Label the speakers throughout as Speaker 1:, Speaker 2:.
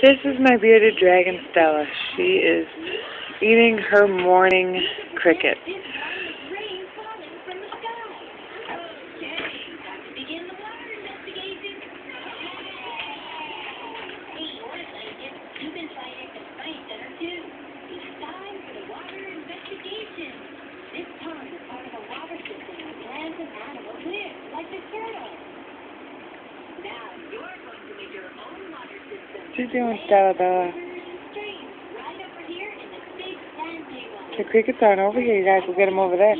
Speaker 1: This is my bearded dragon, Stella. She is eating her morning cricket. What you doing, Stella Bella? The crickets aren't over here. You guys will get them over there.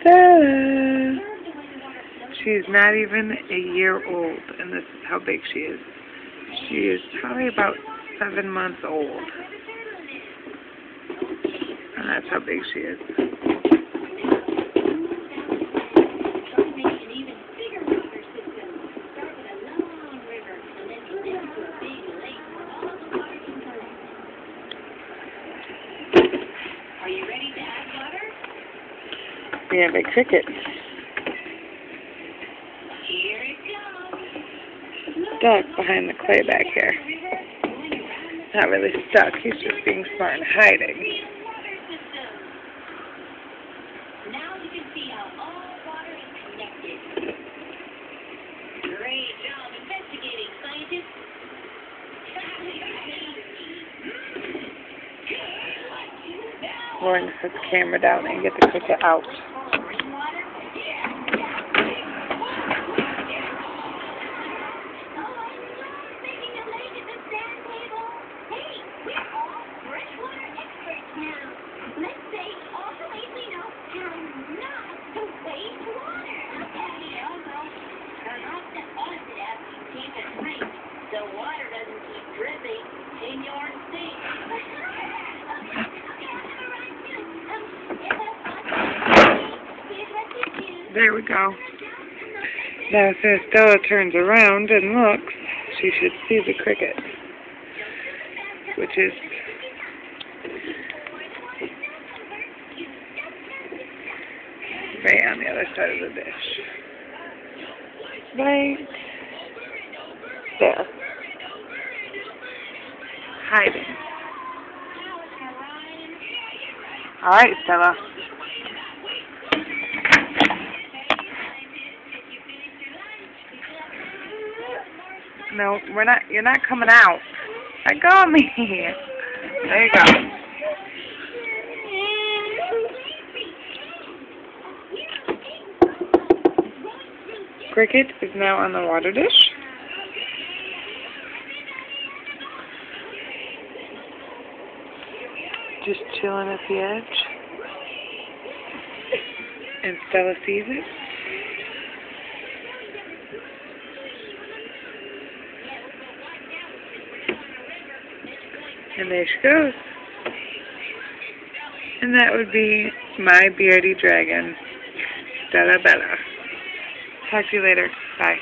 Speaker 1: Stella! She's not even a year old, and this is how big she is. She is probably about 7 months old. And that's how big she is.
Speaker 2: Are you ready to add water?
Speaker 1: We have a cricket.
Speaker 2: Here it comes.
Speaker 1: Stuck behind the clay back here. Not really stuck, he's just being smart and hiding.
Speaker 2: Now you can see how all water is connected. Great job investigating, scientists.
Speaker 1: Lauren puts the camera down and get the cricket out.
Speaker 2: The water doesn't keep dripping in your sink.
Speaker 1: There we go. Now as soon as Stella turns around and looks, she should see the cricket, which is right on the other side of the dish. Right there. Hiding. Alright, Stella. No, we're not. You're not coming out. Let go of me. There you go. Cricket is now on the water dish. Just chilling at the edge. And Stella sees it. And there she goes. And that would be my beardy dragon, Stella Bella. Talk to you later. Bye.